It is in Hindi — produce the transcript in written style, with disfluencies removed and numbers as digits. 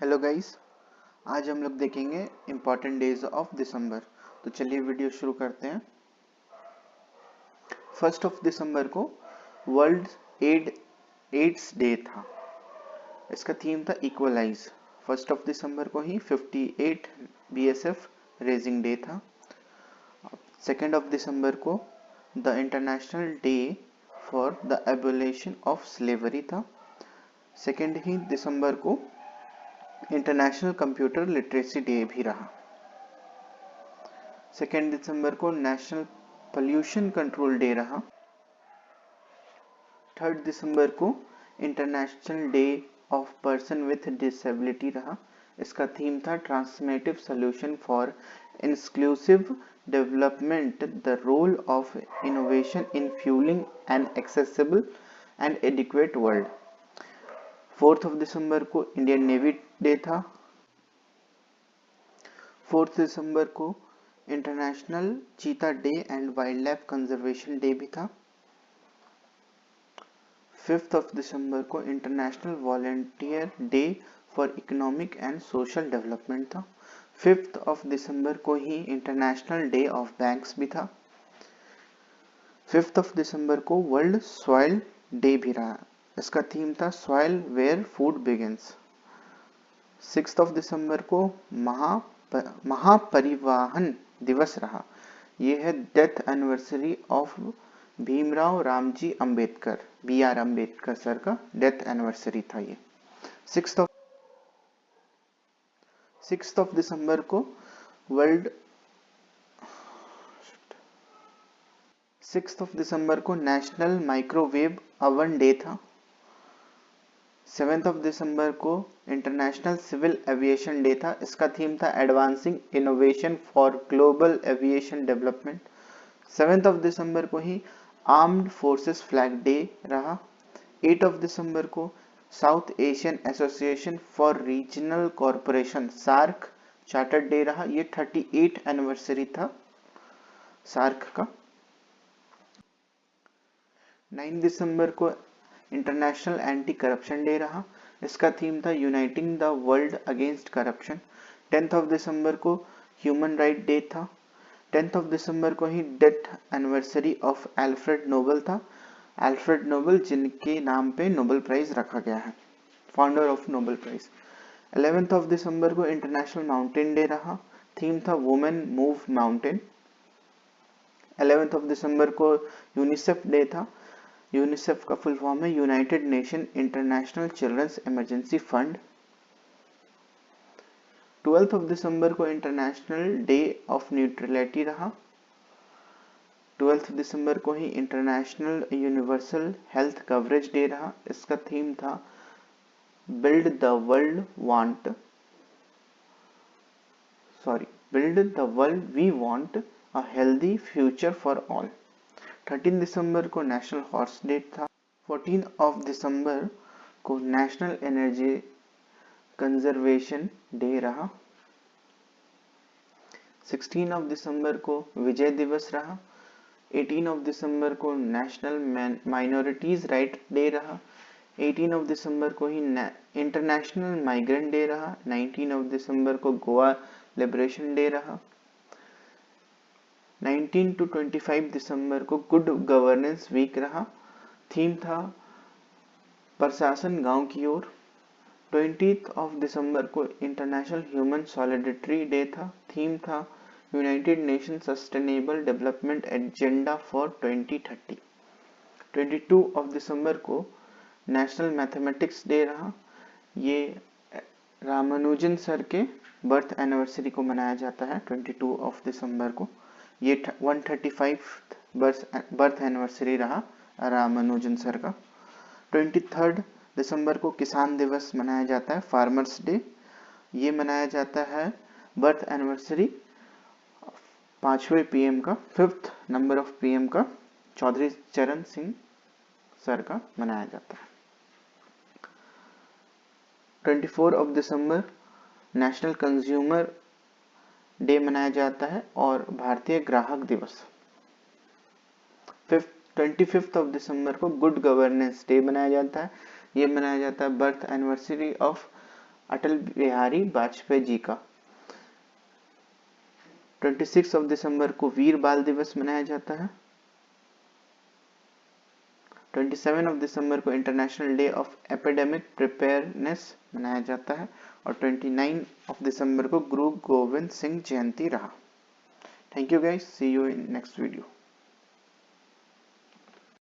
हेलो गाइस, आज हम लोग देखेंगे इम्पॉर्टेंट डेज ऑफ दिसंबर। तो चलिए वीडियो शुरू करते हैं। 1 दिसंबर को वर्ल्ड एड्स डे था। इसका थीम था इक्वलाइज। 1 दिसंबर को ही 58 बीएसएफ रेजिंग डे था। 2 दिसंबर को the international day for the abolition of slavery था। 2 दिसंबर को इंटरनेशनल कंप्यूटर लिटरेसी डे भी रहा। 2 दिसंबर को नेशनल पोल्यूशन कंट्रोल डे रहा। 3 दिसंबर को international day of person with disability रहा। इसका थीम था transformative solution for inclusive development, the role of innovation in fuelling an accessible and adequate world. 4 दिसंबर को इंडियन नेवी डे था। 4 दिसंबर को इंटरनेशनल चीता day and wild life conservation day भी था। 5 दिसंबर को international volunteer day for economic and social development था। 5 दिसंबर को ही इंटरनेशनल डे ऑफ बैंक्स भी था। 5 दिसंबर को वर्ल्ड सॉइल डे भी रहा। इसका थीम था सॉइल वेयर फूड बिगिंस। 6 दिसंबर को महापरिवहन दिवस रहा। यह है death anniversary of Bhimrao Ramji Ambedkar, BR Ambedkar sir का डेथ एनिवर्सरी था ये। 6 दिसंबर को वर्ल्ड 6 दिसंबर को नेशनल माइक्रोवेव ओवन डे था। 7 दिसंबर को इंटरनेशनल सिविल एविएशन डे था। इसका थीम था advancing innovation for global aviation development. 7 दिसंबर को ही आर्म्ड फोर्सेस फ्लैग डे रहा। 8 दिसंबर को south Asian association for regional corporation SAARC charter day रहा। ये 38 एनिवर्सरी था सार्क का। 9 दिसंबर को इंटरनेशनल एंटी करप्शन डे रहा। इसका थीम था uniting the world against corruption. 10 दिसंबर को ह्यूमन राइट डे था। 10 दिसंबर को ही death anniversary of Alfred Nobel था। अल्फ्रेड नोबल जिनके नाम पे नोबेल प्राइज रखा गया है, फाउंडर ऑफ नोबेल प्राइज। 11 दिसंबर को इंटरनेशनल माउंटेन डे रहा। थीम था वुमेन मूव माउंटेन। 11 दिसंबर को यूनिसेफ डे था। यूनिसेफ का फुल फॉर्म है United Nation International Children's Emergency Fund. 12 दिसंबर को इंटरनेशनल डे ऑफ न्यूट्रलिटी रहा। 12 दिसंबर को ही international universal health coverage day रहा। इसका थीम था build the world we want a healthy future for all. 13 दिसंबर को नेशनल हॉर्स डे था। 14 दिसंबर को नेशनल एनर्जी कंजर्वेशन डे रहा। 16 दिसंबर को विजय दिवस रहा। 18 दिसंबर को नेशनल माइनॉरिटीज राइट डे रहा। 18 दिसंबर को ही इंटरनेशनल माइग्रेंट डे रहा। 19 दिसंबर को गोवा लिबरेशन डे रहा। 19 to 25 दिसंबर को गुड गवर्नेंस वीक रहा। थीम था प्रशासन गांव की ओर। 20 दिसंबर को इंटरनेशनल ह्यूमन सॉलिडेरिटी डे था। थीम था United nation sustainable development agenda for 2030। 22 दिसंबर को नेशनल मैथमेटिक्स डे रहा। ये रामानुजन सर के बर्थ एनिवर्सरी को मनाया जाता है 22 दिसंबर को। ये 135 बर्थ एनिवर्सरी रहा रामानुजन सर का। 23 दिसंबर को किसान दिवस मनाया जाता है, फार्मर्स डे। ये मनाया जाता है बर्थ एनिवर्सरी 5वें PM का, 5th नंबर ऑफ PM का चौधरी चरण सिंह सर का मनाया जाता है। 24 दिसंबर नेशनल कंज्यूमर डे मनाया जाता है और भारतीय ग्राहक दिवस। 25 दिसंबर को गुड गवर्नेंस डे मनाया जाता है। ये मनाया जाता है birth anniversary of Atal Bihari Vajpayee ji का। 26 दिसंबर को वीर बाल दिवस मनाया जाता है। 27 दिसंबर को international day of epidemic preparedness मनाया जाता है और 29 दिसंबर को गुरु गोविंद सिंह जयंती रहा। Thank you guys, see you in next video.